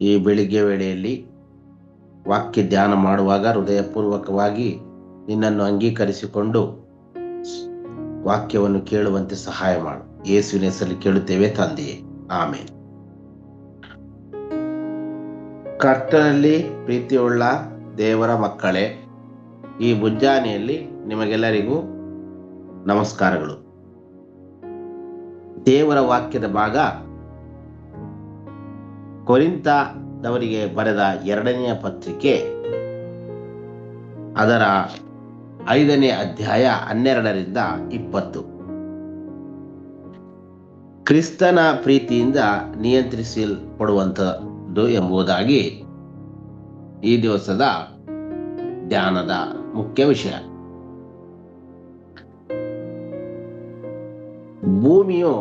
ಈ ಬೆಳಿಗ್ಗೆ ವೇಳೆಯಲ್ಲಿ ವಾಕ್ಯ ಧ್ಯಾನ ಮಾಡುವಾಗ ಹೃದಯಪೂರ್ವಕವಾಗಿ ನಿನ್ನನ್ನು ಅಂಗೀಕರಿಸಿಕೊಂಡು ವಾಕ್ಯವನ್ನು ಕೇಳುವಂತೆ ಸಹಾಯ ಮಾಡು. ಯೇಸುವಿನ ಹೆಸರಲ್ಲಿ ಕೇಳುತ್ತೇವೆ ತಂದೆಯೇ, ಆಮೇನ್. ಕರ್ತನಲ್ಲಿ ಪ್ರೀತಿಯುಳ್ಳ ದೇವರ ಮಕ್ಕಳೇ, ಈ ಮುಂಜಾನೆಯಲ್ಲಿ ನಿಮಗೆಲ್ಲರಿಗೂ ನಮಸ್ಕಾರಗಳು. ದೇವರ ವಾಕ್ಯದ ಭಾಗ ಕೊರಿಂಥದವರಿಗೆ ಬರೆದ 2ನೇ ಪತ್ರಿಕೆ, ಅದರ 5ನೇ ಅಧ್ಯಾಯ 12ರಿಂದ 20. ಕ್ರಿಸ್ತನ ಪ್ರೀತಿಯಿಂದ ನಿಯಂತ್ರಿಸಲ್ಪಡುವಂಥದ್ದು ಎಂಬುದಾಗಿ ಈ ದಿವಸದ ಧ್ಯಾನದ ಮುಖ್ಯ ವಿಷಯ. ಭೂಮಿಯು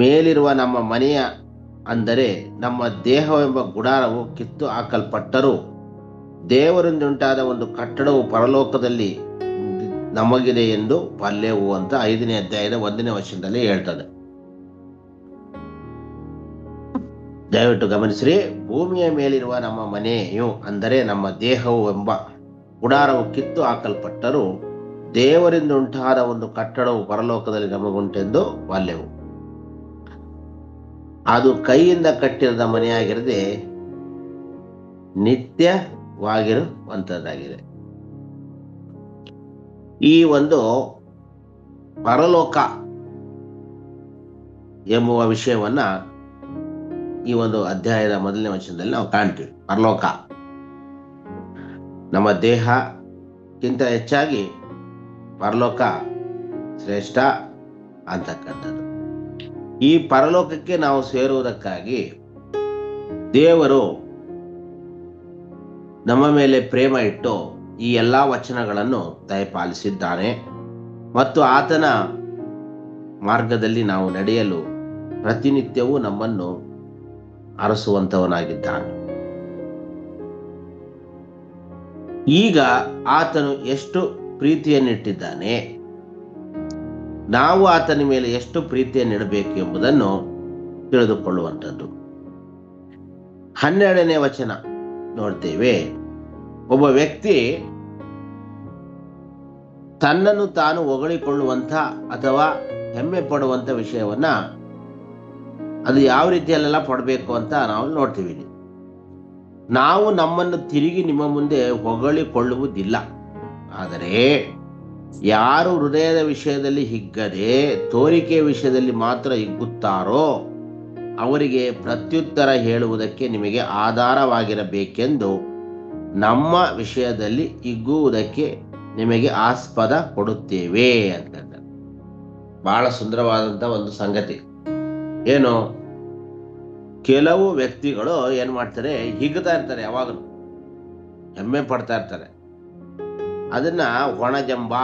ಮೇಲಿರುವ ನಮ್ಮ ಮನೆಯ ಅಂದರೆ ನಮ್ಮ ದೇಹವೆಂಬ ಗುಡಾರವು ಕಿತ್ತು ಹಾಕಲ್ಪಟ್ಟರೂ ದೇವರಿಂದುಂಟಾದ ಒಂದು ಕಟ್ಟಡವು ಪರಲೋಕದಲ್ಲಿ ನಮಗಿದೆ ಎಂದು ಬಲ್ಲೆವು ಅಂತ 5ನೇ ಅಧ್ಯಾಯದ 1ನೇ ವಚನದಲ್ಲಿ ಹೇಳ್ತದೆ. ದಯವಿಟ್ಟು ಗಮನಿಸ್ರಿ. ಭೂಮಿಯ ಮೇಲಿರುವ ನಮ್ಮ ಮನೆಯು ಅಂದರೆ ನಮ್ಮ ದೇಹವು ಎಂಬ ಗುಡಾರವು ಕಿತ್ತು ಹಾಕಲ್ಪಟ್ಟರೂ ದೇವರಿಂದ ಉಂಟಾದ ಒಂದು ಕಟ್ಟಡವು ಪರಲೋಕದಲ್ಲಿ ನಮಗುಂಟೆಂದು ಬಲ್ಲೆವು. ಅದು ಕೈಯಿಂದ ಕಟ್ಟಿರದ ಮನೆಯಾಗಿರದೆ ನಿತ್ಯವಾಗಿರುವಂಥದ್ದಾಗಿದೆ. ಈ ಒಂದು ಪರಲೋಕ ಎಂಬುವ ವಿಷಯವನ್ನ ಈ ಒಂದು ಅಧ್ಯಾಯದ 1ನೇ ವಚನದಲ್ಲಿ ನಾವು ಕಾಣ್ತೀವಿ. ಪರಲೋಕ ನಮ್ಮ ದೇಹಕ್ಕಿಂತ ಹೆಚ್ಚಾಗಿ ಪರಲೋಕ ಶ್ರೇಷ್ಠ ಅಂತಕ್ಕಂಥದ್ದು. ಈ ಪರಲೋಕಕ್ಕೆ ನಾವು ಸೇರುವುದಕ್ಕಾಗಿ ದೇವರು ನಮ್ಮ ಮೇಲೆ ಪ್ರೇಮ ಇಟ್ಟು ಈ ಎಲ್ಲಾ ವಚನಗಳನ್ನು ದಯಪಾಲಿಸಿದ್ದಾನೆ ಮತ್ತು ಆತನ ಮಾರ್ಗದಲ್ಲಿ ನಾವು ನಡೆಯಲು ಪ್ರತಿನಿತ್ಯವೂ ನಮ್ಮನ್ನು ಅರಸುವಂತವನಾಗಿದ್ದಾನೆ. ಈಗ ಆತನು ಎಷ್ಟು ಪ್ರೀತಿಯನ್ನಿಟ್ಟಿದ್ದಾನೆ, ನಾವು ಆತನ ಮೇಲೆ ಎಷ್ಟು ಪ್ರೀತಿಯನ್ನಿಡಬೇಕು ಎಂಬುದನ್ನು ತಿಳಿದುಕೊಳ್ಳುವಂಥದ್ದು. 12ನೇ ವಚನ ನೋಡ್ತೇವೆ. ಒಬ್ಬ ವ್ಯಕ್ತಿ ತನ್ನನ್ನು ತಾನು ಹೊಗಳಿಕೊಳ್ಳುವಂಥ ಅಥವಾ ಹೆಮ್ಮೆ ಪಡುವಂಥ ವಿಷಯವನ್ನ ಅದು ಯಾವ ರೀತಿಯಲ್ಲೆಲ್ಲ ಪಡಬೇಕು ಅಂತ ನಾವು ನೋಡ್ತೀವಿ. ನಾವು ನಮ್ಮನ್ನು ತಿರುಗಿ ನಿಮ್ಮ ಮುಂದೆ ಹೊಗಳಿಕೊಳ್ಳುವುದಿಲ್ಲ. ಆದರೆ ಯಾರು ಹೃದಯದ ವಿಷಯದಲ್ಲಿ ಹಿಗ್ಗದೆ ತೋರಿಕೆಯ ವಿಷಯದಲ್ಲಿ ಮಾತ್ರ ಹಿಗ್ಗುತ್ತಾರೋ ಅವರಿಗೆ ಪ್ರತ್ಯುತ್ತರ ಹೇಳುವುದಕ್ಕೆ ನಿಮಗೆ ಆಧಾರವಾಗಿರಬೇಕೆಂದು ನಮ್ಮ ವಿಷಯದಲ್ಲಿ ಹಿಗ್ಗುವುದಕ್ಕೆ ನಿಮಗೆ ಆಸ್ಪದ ಕೊಡುತ್ತೇವೆ ಅಂತ. ಬಹಳ ಸುಂದರವಾದಂಥ ಒಂದು ಸಂಗತಿ. ಏನು, ಕೆಲವು ವ್ಯಕ್ತಿಗಳು ಏನ್ ಮಾಡ್ತಾರೆ, ಹಿಗ್ತಾ ಇರ್ತಾರೆ, ಯಾವಾಗಲೂ ಹೆಮ್ಮೆ ಪಡ್ತಾ ಇರ್ತಾರೆ. ಅದನ್ನ ಒಣಜಂಬ,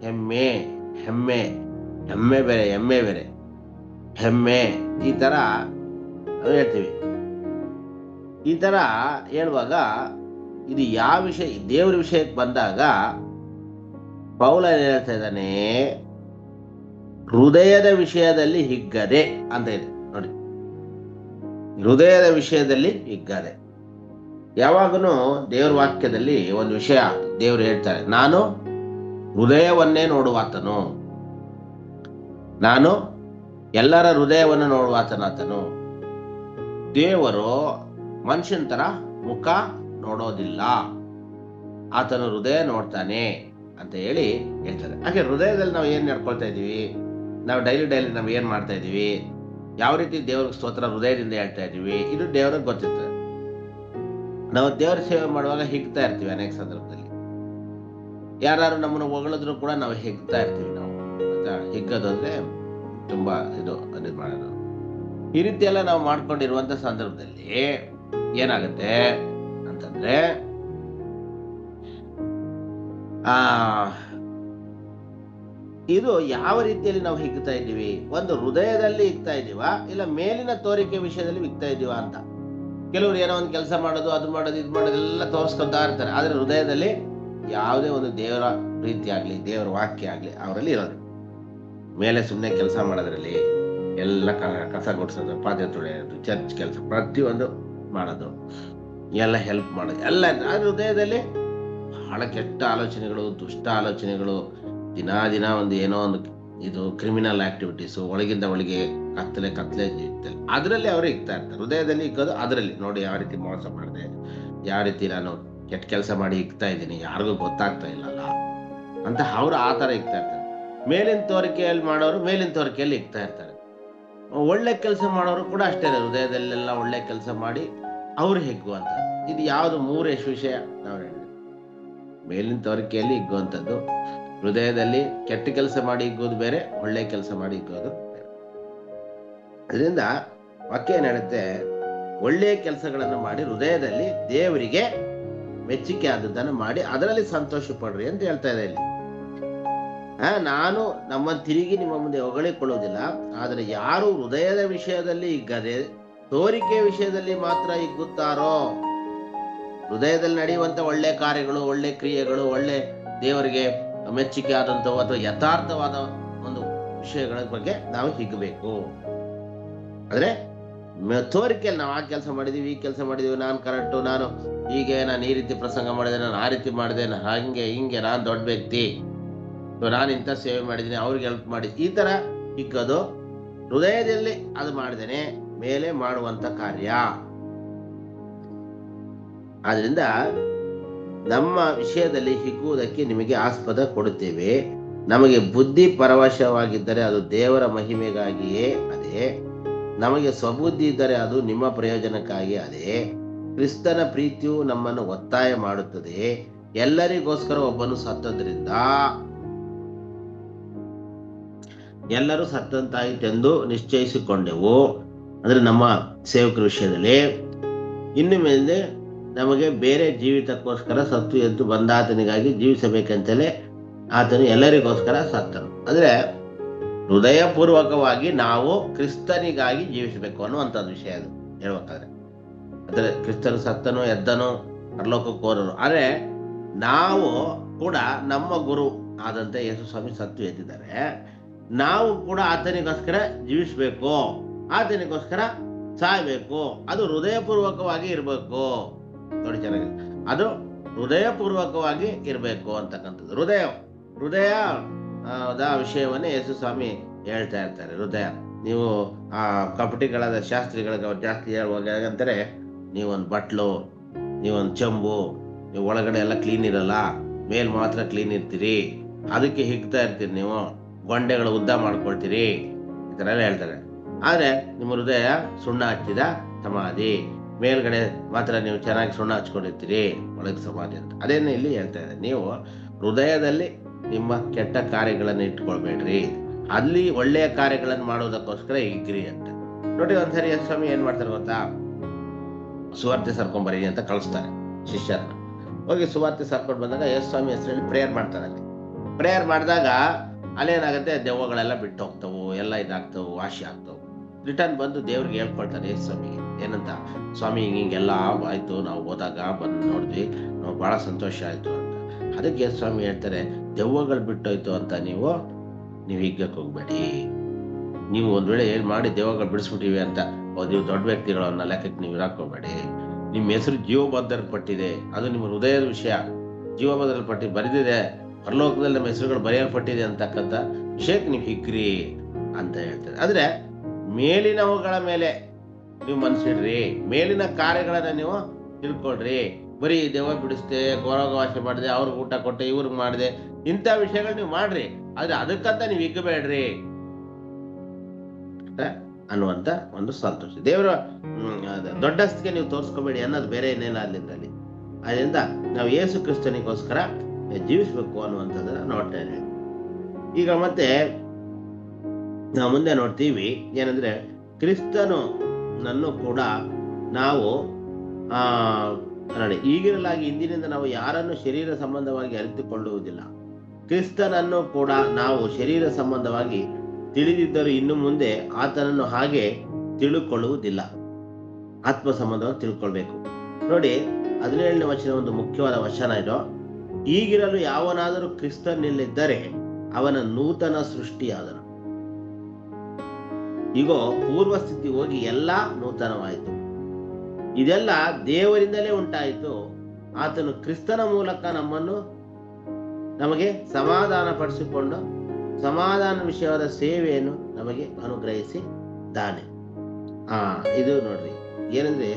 ಹೆಮ್ಮೆ ಹೆಮ್ಮೆ ಹೆಮ್ಮೆ ಬೇರೆ ಎಮ್ಮೆ ಬೇರೆ ಹೆಮ್ಮೆ ಈ ತರ ಹೇಳ್ತೀವಿ. ಈ ತರ ಹೇಳುವಾಗ ಇದು ಯಾವ ವಿಷಯ, ದೇವರ ವಿಷಯಕ್ಕೆ ಬಂದಾಗ ಪೌಲ ಹೇಳ್ತಾ ಇದ್ದಾನೆ, ಹೃದಯದ ವಿಷಯದಲ್ಲಿ ಹಿಗ್ಗದೆ ಅಂತ ಇದೆ ನೋಡಿ. ಹೃದಯದ ವಿಷಯದಲ್ಲಿ ಹಿಗ್ಗದೆ. ಯಾವಾಗನು ದೇವರ ವಾಕ್ಯದಲ್ಲಿ ಒಂದು ವಿಷಯ ದೇವರು ಹೇಳ್ತಾರೆ, ನಾನು ಹೃದಯವನ್ನೇ ನೋಡುವಾತನು, ನಾನು ಎಲ್ಲರ ಹೃದಯವನ್ನು ನೋಡುವಾತನಾತನು. ದೇವರು ಮನುಷ್ಯನ ತರ ಮುಖ ನೋಡೋದಿಲ್ಲ, ಆತನು ಹೃದಯ ನೋಡ್ತಾನೆ ಅಂತ ಹೇಳಿ ಹೇಳ್ತಾರೆ. ಹಾಗೆ ಹೃದಯದಲ್ಲಿ ನಾವು ಏನ್ ನಡ್ಕೊಳ್ತಾ ಇದೀವಿ, ನಾವು ಡೈಲಿ ನಾವು ಏನ್ ಮಾಡ್ತಾ ಇದೀವಿ, ಯಾವ ರೀತಿ ದೇವ್ರಿಗೆ ಸ್ತೋತ್ರ ಹೃದಯದಿಂದ ಹೇಳ್ತಾ ಇದೀವಿ, ಇದು ದೇವ್ರಿಗೆ ಗೊತ್ತಿರ್ತದೆ. ನಾವು ದೇವರ ಸೇವೆ ಮಾಡುವಾಗ ಹಿಗ್ತಾ ಇರ್ತೀವಿ. ಅನೇಕ ಸಂದರ್ಭದಲ್ಲಿ ಯಾರು ನಮ್ಮನ್ನು ಹೊಗಳಿದ್ರು ಕೂಡ ನಾವು ಹಿಗ್ತಾ ಇರ್ತೀವಿ. ನಾವು ಹಿಗ್ಗೋದು ಅಂದ್ರೆ ತುಂಬಾ ಇದು ಮಾಡೋದು. ಈ ರೀತಿ ಎಲ್ಲ ನಾವು ಮಾಡ್ಕೊಂಡಿರುವಂತ ಸಂದರ್ಭದಲ್ಲಿ ಏನಾಗುತ್ತೆ ಅಂತಂದ್ರೆ, ಇದು ಯಾವ ರೀತಿಯಲ್ಲಿ ನಾವು ಹಿಗ್ತಾ ಇದ್ದೀವಿ, ಒಂದು ಹೃದಯದಲ್ಲಿ ಹಿಗ್ತಾ ಇದ್ದೀವ, ಇಲ್ಲ ಮೇಲಿನ ತೋರಿಕೆ ವಿಷಯದಲ್ಲಿ ಹಿಗ್ತಾ ಇದ್ದೀವ ಅಂತ. ಕೆಲವರು ಏನೋ ಒಂದು ಕೆಲಸ ಮಾಡೋದು, ಅದು ಮಾಡೋದು, ಇದು ಮಾಡೋದು ಎಲ್ಲ ತೋರಿಸ್ಕೊತಾ ಇರ್ತಾರೆ. ಆದ್ರೆ ಹೃದಯದಲ್ಲಿ ಯಾವುದೇ ಒಂದು ದೇವರ ಪ್ರೀತಿ ಆಗ್ಲಿ, ದೇವರ ವಾಕ್ಯ ಆಗ್ಲಿ ಅವರಲ್ಲಿ ಇರೋದು. ಮೇಲೆ ಸುಮ್ಮನೆ ಕೆಲಸ ಮಾಡೋದ್ರಲ್ಲಿ ಎಲ್ಲ ಕಸ ಗುಡಿಸೋದು, ಪಾತ್ರೆ ತೊಳೆಯೋದು, ಚರ್ಚ್ ಕೆಲಸ ಪ್ರತಿಯೊಂದು ಮಾಡೋದು, ಎಲ್ಲ ಹೆಲ್ಪ್ ಮಾಡೋದು ಎಲ್ಲ. ಆದ್ರೆ ಹೃದಯದಲ್ಲಿ ಬಹಳ ಕೆಟ್ಟ ಆಲೋಚನೆಗಳು, ದುಷ್ಟ ಆಲೋಚನೆಗಳು, ದಿನ ಒಂದು ಏನೋ ಒಂದು ಇದು ಕ್ರಿಮಿನಲ್ ಆಕ್ಟಿವಿಟೀಸು, ಒಳಗಿಂದ ಒಳಗೆ ಕತ್ತಲೆ ಜೀವಿತಲ್ಲಿ ಅದರಲ್ಲಿ ಅವರು ಇಕ್ತಾ ಇರ್ತಾರೆ. ಹೃದಯದಲ್ಲಿ ಇಕ್ಕೋದು ಅದರಲ್ಲಿ. ನೋಡಿ ಯಾವ ರೀತಿ ಮೋಸ ಮಾಡಿದೆ, ಯಾವ ರೀತಿ ನಾನು ಕೆಟ್ಟ ಕೆಲಸ ಮಾಡಿ ಇಕ್ತಾ ಇದ್ದೀನಿ, ಯಾರಿಗೂ ಗೊತ್ತಾಗ್ತಾ ಇಲ್ಲಲ್ಲ ಅಂತ ಅವರು ಆ ಥರ ಇಕ್ತಾ ಇರ್ತಾರೆ. ಮೇಲಿನ ತೋರಿಕೆಯಲ್ಲಿ ಮಾಡೋರು ಮೇಲಿನ ತೋರಿಕೆಯಲ್ಲಿ ಇಕ್ತಾ ಇರ್ತಾರೆ. ಒಳ್ಳೆ ಕೆಲಸ ಮಾಡೋರು ಕೂಡ ಅಷ್ಟೇ, ಹೃದಯದಲ್ಲೆಲ್ಲ ಒಳ್ಳೆ ಕೆಲಸ ಮಾಡಿ ಅವ್ರು ಹಿಗ್ಗುವಂತ. ಇದು ಯಾವುದು ಮೂರು ವಿಷಯ ನಾವು ಹೇಳಿದ್ವಿ. ಮೇಲಿನ ತೋರಿಕೆಯಲ್ಲಿ ಹಿಗ್ಗುವಂಥದ್ದು, ಹೃದಯದಲ್ಲಿ ಕೆಟ್ಟ ಕೆಲಸ ಮಾಡಿ ಹಿಗ್ಗೋದು ಬೇರೆ, ಒಳ್ಳೆ ಕೆಲಸ ಮಾಡಿ ಹಿಗ್ಗೋದು ಬೇರೆ. ಅದರಿಂದ ವಾಕ್ಯ ಏನ್ ಹೇಳುತ್ತೆ, ಒಳ್ಳೆಯ ಕೆಲಸಗಳನ್ನು ಮಾಡಿ ಹೃದಯದಲ್ಲಿ ದೇವರಿಗೆ ಮೆಚ್ಚುಗೆ ಆದದ್ದನ್ನು ಮಾಡಿ ಅದರಲ್ಲಿ ಸಂತೋಷ ಪಡ್ರಿ ಅಂತ ಹೇಳ್ತಾ ಇದೆ ಇಲ್ಲಿ. ನಾನು ನಮ್ಮನ್ನು ತಿರುಗಿ ನಿಮ್ಮ ಮುಂದೆ ಹೊಗಳಿಕೊಳ್ಳುವುದಿಲ್ಲ, ಆದರೆ ಯಾರು ಹೃದಯದ ವಿಷಯದಲ್ಲಿ ಹಿಗ್ಗದೆ ತೋರಿಕೆ ವಿಷಯದಲ್ಲಿ ಮಾತ್ರ ಹಿಗ್ಗುತ್ತಾರೋ, ಹೃದಯದಲ್ಲಿ ನಡೆಯುವಂತ ಒಳ್ಳೆ ಕಾರ್ಯಗಳು, ಒಳ್ಳೆ ಕ್ರಿಯೆಗಳು, ಒಳ್ಳೆ ದೇವರಿಗೆ ಮೆಚ್ಚುಗೆ ಆದಂಥವು ಅಥವಾ ಯಥಾರ್ಥವಾದ ಒಂದು ವಿಷಯಗಳ ಬಗ್ಗೆ ನಾವು ಹಿಗ್ಗಬೇಕು. ಆದ್ರೆ ತೋರಿಕೆಯಲ್ಲಿ ನಾವು ಆ ಕೆಲಸ ಮಾಡಿದೀವಿ, ಈ ಕೆಲಸ ಮಾಡಿದೀವಿ, ನಾನು ಕರೆಕ್ಟು, ನಾನು ಹೀಗೆ, ನಾನು ಈ ರೀತಿ ಪ್ರಸಂಗ ಮಾಡಿದೆ, ನಾನು ಆ ರೀತಿ ಮಾಡಿದೆ, ನಾನು ಹಂಗೆ ಹಿಂಗೆ, ನಾನು ದೊಡ್ಡ ವ್ಯಕ್ತಿ, ನಾನು ಇಂಥ ಸೇವೆ ಮಾಡಿದ್ದೀನಿ, ಅವ್ರಿಗೆ ಹೆಲ್ಪ್ ಮಾಡಿ, ಈ ತರ ಹಿಗ್ಗೋದು ಹೃದಯದಲ್ಲಿ ಅದು ಮಾಡಿದೇನೆ ಮೇಲೆ ಮಾಡುವಂತ ಕಾರ್ಯ. ಆದ್ರಿಂದ ನಮ್ಮ ವಿಷಯದಲ್ಲಿ ಹಿಗ್ಗುವುದಕ್ಕೆ ನಿಮಗೆ ಆಸ್ಪದ ಕೊಡುತ್ತೇವೆ. ನಮಗೆ ಬುದ್ಧಿ ಪರವಶವಾಗಿದ್ದರೆ ಅದು ದೇವರ ಮಹಿಮೆಗಾಗಿಯೇ ಅದೇ, ನಮಗೆ ಸ್ವಬುದ್ಧಿ ಇದ್ದರೆ ಅದು ನಿಮ್ಮ ಪ್ರಯೋಜನಕ್ಕಾಗಿ ಅದೇ. ಕ್ರಿಸ್ತನ ಪ್ರೀತಿಯು ನಮ್ಮನ್ನು ಒತ್ತಾಯ ಮಾಡುತ್ತದೆ. ಎಲ್ಲರಿಗೋಸ್ಕರ ಒಬ್ಬನು ಸತ್ತದ್ರಿಂದ ಎಲ್ಲರೂ ಸತ್ತಂತಾಯಿತೆಂದು ನಿಶ್ಚಯಿಸಿಕೊಂಡೆವು. ಅಂದ್ರೆ ನಮ್ಮ ಸೇವಕರ ವಿಷಯದಲ್ಲಿ ಇನ್ನು ಮೇಲೆ ನಮಗೆ ಬೇರೆ ಜೀವಿತಕ್ಕೋಸ್ಕರ ಸತ್ತು ಎದ್ದು ಬಂದಾತನಿಗಾಗಿ ಜೀವಿಸಬೇಕಂತಲೇ ಆತನು ಎಲ್ಲರಿಗೋಸ್ಕರ ಸತ್ತನು. ಅಂದ್ರೆ ಹೃದಯಪೂರ್ವಕವಾಗಿ ನಾವು ಕ್ರಿಸ್ತನಿಗಾಗಿ ಜೀವಿಸಬೇಕು ಅನ್ನುವಂಥದ್ದು ವಿಷಯ ಅದು ಹೇಳ್ಬೇಕಾದ್ರೆ. ಅಂದ್ರೆ ಕ್ರಿಸ್ತನು ಸತ್ತನು, ಎದ್ದನು, ಪರಲೋಕಕ್ಕೆ ಹೋದನು. ಆದ್ರೆ ನಾವು ಕೂಡ ನಮ್ಮ ಗುರು ಆದಂತೆ ಯೇಸು ಸ್ವಾಮಿ ಸತ್ತು ಎದ್ದಿದ್ದಾರೆ, ನಾವು ಕೂಡ ಆತನಿಗೋಸ್ಕರ ಜೀವಿಸ್ಬೇಕು, ಆತನಿಗೋಸ್ಕರ ಸಾಯ್ಬೇಕು. ಅದು ಹೃದಯಪೂರ್ವಕವಾಗಿ ಇರಬೇಕು. ನೋಡಿ ಚೆನ್ನಾಗಿದೆ, ಅದು ಹೃದಯಪೂರ್ವಕವಾಗಿ ಇರಬೇಕು ಅಂತಕ್ಕಂಥದ್ದು. ಹೃದಯದ ವಿಷಯವನ್ನೇ ಯೇಸು ಸ್ವಾಮಿ ಹೇಳ್ತಾ ಇರ್ತಾರೆ. ಹೃದಯ, ನೀವು ಆ ಕಪಟಿಗಳಾದ ಶಾಸ್ತ್ರಿಗಳಿಗೆ ಅವ್ರು ಜಾಸ್ತಿ ಹೇಳುವಾಗ ಅಂತಾರೆ, ನೀವೊಂದು ಬಟ್ಲು, ನೀವೊಂದು ಚೆಂಬು, ನೀವು ಒಳಗಡೆ ಎಲ್ಲ ಕ್ಲೀನ್ ಇರಲ್ಲ, ಮೇಲ್ ಮಾತ್ರ ಕ್ಲೀನ್ ಇರ್ತೀರಿ, ಅದಕ್ಕೆ ಹಿಗ್ತಾ ಇರ್ತೀರಿ, ನೀವು ಗೊಂಡೆಗಳು ಉದ್ದ ಮಾಡ್ಕೊಳ್ತೀರಿ, ಈ ಥರ ಎಲ್ಲ ಹೇಳ್ತಾರೆ. ಆದ್ರೆ ನಿಮ್ಮ ಹೃದಯ ಸುಣ್ಣ ಹಚ್ಚಿದ ಸಮಾಧಿ, ಮೇಲ್ಗಡೆ ಮಾತ್ರ ನೀವು ಚೆನ್ನಾಗಿ ಸುಣ್ಣ ಹಚ್ಕೊಂಡಿರ್ತೀರಿ, ಒಳಗೆ ಸಮಾಧಿ ಅಂತ. ಅದೇನು ಇಲ್ಲಿ ಹೇಳ್ತಾ ಇದೆ, ನೀವು ಹೃದಯದಲ್ಲಿ ನಿಮ್ಮ ಕೆಟ್ಟ ಕಾರ್ಯಗಳನ್ನು ಇಟ್ಕೊಳ್ಬೇಡ್ರಿ, ಅಲ್ಲಿ ಒಳ್ಳೆಯ ಕಾರ್ಯಗಳನ್ನು ಮಾಡೋದಕ್ಕೋಸ್ಕರ ಹಿಗ್ರಿ ಅಂತ. ನೋಡಿ, ಒಂದ್ಸರಿ ಯೇಸು ಸ್ವಾಮಿ ಏನ್ ಮಾಡ್ತಾರೆ ಗೊತ್ತಾ, ಸುವಾರ್ತೆ ಸರ್ಕೊಂಬರಿ ಅಂತ ಕಳಿಸ್ತಾರೆ ಶಿಷ್ಯರನ್ನ. ಹೋಗಿ ಸುವಾರ್ತೆ ಸರ್ಕೊಂಡು ಬಂದಾಗ ಯೇಸು ಸ್ವಾಮಿ ಹೆಸರಲ್ಲಿ ಪ್ರೇಯರ್ ಮಾಡ್ತಾರೆ. ಅಲ್ಲಿ ಪ್ರೇಯರ್ ಮಾಡಿದಾಗ ಅಲ್ಲೇನಾಗುತ್ತೆ, ದೆವ್ವಗಳೆಲ್ಲ ಬಿಟ್ಟು ಹೋಗ್ತವು, ಎಲ್ಲ ಇದಾಗ್ತವು, ವಾಸಿ ಆಗ್ತವು. ರಿಟರ್ನ್ ಬಂದು ದೇವ್ರಿಗೆ ಹೇಳ್ಕೊಳ್ತಾರೆ ಯೇಸು ಸ್ವಾಮಿಗೆ, ಏನಂತ, ಸ್ವಾಮಿ ಹಿಂಗೆಲ್ಲ ಆಯ್ತು, ನಾವು ಹೋದಾಗ ಬಂದು ನೋಡಿದ್ವಿ, ನಾವು ಬಹಳ ಸಂತೋಷ ಆಯ್ತು ಅಂತ. ಅದಕ್ಕೆ ಯೇಸು ಸ್ವಾಮಿ ಹೇಳ್ತಾರೆ, ದೆವ್ವಗಳು ಬಿಟ್ಟೋಯ್ತು ಅಂತ ನೀವು ಹಿಗ್ಗಕ್ಕೆ ಹೋಗ್ಬೇಡಿ. ನೀವು ಒಂದ್ ವೇಳೆ ಏನ್ ಮಾಡಿ ದೆವ್ವಗಳು ಬಿಡಿಸ್ಬಿಟ್ಟಿವಿ ಅಂತ ನೀವು ದೊಡ್ಡ ವ್ಯಕ್ತಿಗಳನ್ನ ಲೆಕ್ಕಕ್ಕೆ ನೀವು ಇರಾಕೋಬೇಡಿ. ನಿಮ್ಮ ಹೆಸರು ಜೀವಬದ್ಧಲ್ಪಟ್ಟಿದೆ, ಅದು ನಿಮ್ಮ ಹೃದಯದ ವಿಷಯ, ಜೀವಬದ್ಧಲ್ಪಟ್ಟಿ ಬರೆದಿದೆ, ಪರಲೋಕದಲ್ಲಿ ನಮ್ಮ ಹೆಸರುಗಳು ಬರೆಯಲ್ಪಟ್ಟಿದೆ ಅಂತಕ್ಕಂಥ ವಿಷಯಕ್ಕೆ ನೀವು ಹಿಗ್ರಿ ಅಂತ ಹೇಳ್ತಾರೆ. ಆದ್ರೆ ಮೇಲಿನವುಗಳ ಮೇಲೆ ನೀವು ಮನಸ್ಸಿಡ್ರಿ, ಮೇಲಿನ ಕಾರ್ಯಗಳನ್ನ ನೀವು ತಿಳ್ಕೊಳ್ರಿ. ಬರೀ ದೆವ್ವ ಬಿಡಿಸ್ದೆ, ಗೋರೋಗವಾಸ ಮಾಡಿದೆ, ಅವ್ರಿಗೆ ಊಟ ಕೊಟ್ಟೆ, ಇವ್ರಿಗೆ ಮಾಡಿದೆ, ಇಂಥ ವಿಷಯಗಳು ನೀವು ಮಾಡ್ರಿ, ಆದ್ರೆ ಅದಕ್ಕಂತ ನೀವು ಹಿಗ್ಗಬೇಡ್ರಿ ಅನ್ನುವಂತ ಒಂದು ಸಂತೋಷ. ದೇವರ ದೊಡ್ಡಸ್ತಿಗೆ ನೀವು ತೋರಿಸ್ಕೋಬೇಡಿ ಅನ್ನೋದು ಬೇರೆ ಏನೇನ ಅಲ್ಲಿಂದಲ್ಲಿ. ಅದರಿಂದ ನಾವು ಯೇಸು ಕ್ರಿಸ್ತನಿಗೋಸ್ಕರ ಜೀವಿಸ್ಬೇಕು ಅನ್ನುವಂಥದ್ದನ್ನ ನೋಡ್ತಾ ಇದ್ದೀವಿ. ಈಗ ಮತ್ತೆ ನಾವು ಮುಂದೆ ನೋಡ್ತೀವಿ ಏನಂದ್ರೆ, ಕ್ರಿಸ್ತನು ನನ್ನು ಕೂಡ ನಾವು ನೋಡಿ, ಈಗಿರಲಾಗಿ ಇಂದಿನಿಂದ ನಾವು ಯಾರನ್ನು ಶರೀರ ಸಂಬಂಧವಾಗಿ ಅರಿತುಕೊಳ್ಳುವುದಿಲ್ಲ. ಕ್ರಿಸ್ತನನ್ನು ಕೂಡ ನಾವು ಶರೀರ ಸಂಬಂಧವಾಗಿ ತಿಳಿದಿದ್ದರೂ ಇನ್ನು ಮುಂದೆ ಆತನನ್ನು ಹಾಗೆ ತಿಳುಕೊಳ್ಳುವುದಿಲ್ಲ. ಆತ್ಮ ಸಂಬಂಧವನ್ನು ತಿಳ್ಕೊಳ್ಬೇಕು. ನೋಡಿ, 17ನೇ ವಚನ ಒಂದು ಮುಖ್ಯವಾದ ವಚನ ಇದು. ಈಗಿರಲು ಯಾವನಾದರೂ ಕ್ರಿಸ್ತನಲ್ಲಿದ್ದರೆ ಅವನ ನೂತನ ಸೃಷ್ಟಿಯಾದನು. ಈಗ ಪೂರ್ವ ಸ್ಥಿತಿ ಹೋಗಿ ಎಲ್ಲ ನೂತನವಾಯಿತು. ಇದೆಲ್ಲ ದೇವರಿಂದಲೇ ಉಂಟಾಯಿತು. ಆತನು ಕ್ರಿಸ್ತನ ಮೂಲಕ ನಮಗೆ ಸಮಾಧಾನ ಪಡಿಸಿಕೊಂಡು ಸಮಾಧಾನ ವಿಷಯವಾದ ಸೇವೆಯನ್ನು ನಮಗೆ ಅನುಗ್ರಹಿಸಿದ್ದಾನೆ. ಇದು ನೋಡ್ರಿ, ಏನಂದ್ರೆ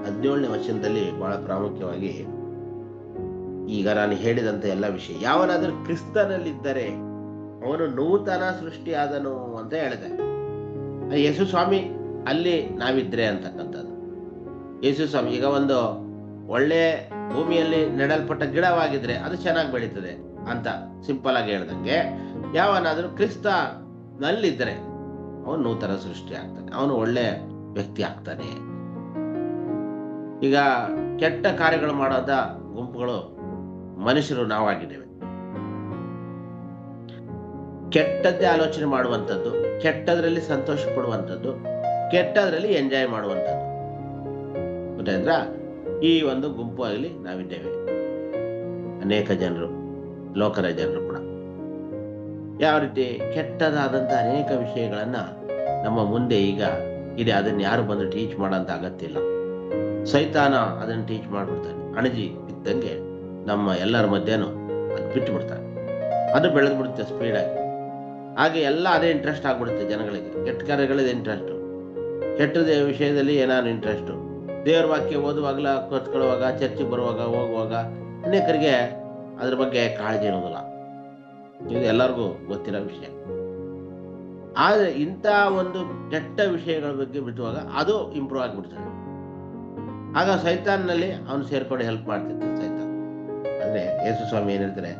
17ನೇ ವಚನದಲ್ಲಿ ಬಹಳ ಪ್ರಾಮುಖ್ಯವಾಗಿ ಈಗ ನಾನು ಹೇಳಿದಂತ ಎಲ್ಲ ವಿಷಯ, ಯಾವನಾದ್ರೂ ಕ್ರಿಸ್ತನಲ್ಲಿದ್ದರೆ ಅವನು ನೂತನ ಸೃಷ್ಟಿಯಾದನು ಅಂತ ಹೇಳಿದೆ. ಯೇಸು ಸ್ವಾಮಿ ಅಲ್ಲಿ ನಾವಿದ್ರೆ ಅಂತಕ್ಕಂಥದ್ದು. ಯೇಸು ಸ್ವಾಮಿ ಈಗ ಒಂದು ಒಳ್ಳೆ ಭೂಮಿಯಲ್ಲಿ ನೆಡಲ್ಪಟ್ಟ ಗಿಡವಾಗಿದ್ರೆ ಅದು ಚೆನ್ನಾಗಿ ಬೆಳೀತದೆ ಅಂತ ಸಿಂಪಲ್ ಆಗಿ ಹೇಳ್ದಂಗೆ, ಯಾವನಾದ್ರೂ ಕ್ರಿಸ್ತನಲ್ಲಿದ್ದರೆ ಅವನು ನೂತನ ಸೃಷ್ಟಿ ಆಗ್ತಾನೆ, ಅವನು ಒಳ್ಳೆ ವ್ಯಕ್ತಿ ಆಗ್ತಾನೆ. ಈಗ ಕೆಟ್ಟ ಕಾರ್ಯಗಳು ಮಾಡೋದ ಗುಂಪುಗಳು ಮನುಷ್ಯರು ನಾವಾಗಿದ್ದೇವೆ. ಕೆಟ್ಟದ್ದೇ ಆಲೋಚನೆ ಮಾಡುವಂಥದ್ದು, ಕೆಟ್ಟದ್ರಲ್ಲಿ ಸಂತೋಷ ಪಡುವಂಥದ್ದು, ಕೆಟ್ಟದ್ರಲ್ಲಿ ಎಂಜಾಯ್ ಮಾಡುವಂಥದ್ದು. ಗೊತ್ತಾಯ್ತಾ? ಈ ಒಂದು ಗುಂಪಾಗಲಿ ನಾವಿದ್ದೇವೆ. ಅನೇಕ ಜನರು, ಲೋಕದ ಜನರು ಕೂಡ ಯಾವ ರೀತಿ ಕೆಟ್ಟದಾದಂಥ ಅನೇಕ ವಿಷಯಗಳನ್ನ ನಮ್ಮ ಮುಂದೆ ಈಗ ಇದೆ. ಅದನ್ನ ಯಾರು ಬಂದು ಟೀಚ್ ಮಾಡೋಂಥ ಅಗತ್ಯ ಇಲ್ಲ. ಸೈತಾನ ಅದನ್ನು ಟೀಚ್ ಮಾಡ್ಬಿಡ್ತಾನೆ. ಅಣಜಿ ಇದ್ದಂಗೆ ನಮ್ಮ ಎಲ್ಲರ ಮಧ್ಯನೂ ಅದು ಬಿಟ್ಟು ಬಿಡ್ತಾನೆ. ಅದು ಬೆಳೆದು ಬಿಡುತ್ತೆ ಸ್ಪೀಡಾಗಿ. ಹಾಗೆ ಎಲ್ಲ ಅದೇ ಇಂಟ್ರೆಸ್ಟ್ ಆಗ್ಬಿಡುತ್ತೆ ಜನಗಳಿಗೆ. ಕೆಟ್ಟ ಕಾರ್ಯಗಳದ್ದು ಇಂಟ್ರೆಸ್ಟು, ಕೆಟ್ಟದ ವಿಷಯದಲ್ಲಿ ಏನಾದ್ರು ಇಂಟ್ರೆಸ್ಟು. ದೇವರ ವಾಕ್ಯ ಓದುವಾಗಲ, ಕತ್ಕೊಳ್ಳುವಾಗ, ಚರ್ಚಿಗೆ ಬರುವಾಗ, ಹೋಗುವಾಗ ಅನೇಕರಿಗೆ ಅದ್ರ ಬಗ್ಗೆ ಕಾಳಜಿ ಇರೋದಿಲ್ಲ. ಇದು ಎಲ್ಲರಿಗೂ ಗೊತ್ತಿರೋ ವಿಷಯ. ಆದರೆ ಇಂಥ ಒಂದು ಕೆಟ್ಟ ವಿಷಯಗಳ ಬಗ್ಗೆ ಬಿಟ್ಟುವಾಗ ಅದು ಇಂಪ್ರೂವ್ ಆಗಿಬಿಡ್ತದೆ. ಆಗ ಸೈತಾನ್ನಲ್ಲಿ ಅವನು ಸೇರ್ಕೊಂಡು ಹೆಲ್ಪ್ ಮಾಡ್ತಿರ್ತಾನೆ ಸೈತಾನ್. ಅಂದ್ರೆ ಯೇಸು ಸ್ವಾಮಿ ಏನ್ ಹೇಳ್ತಾರೆ,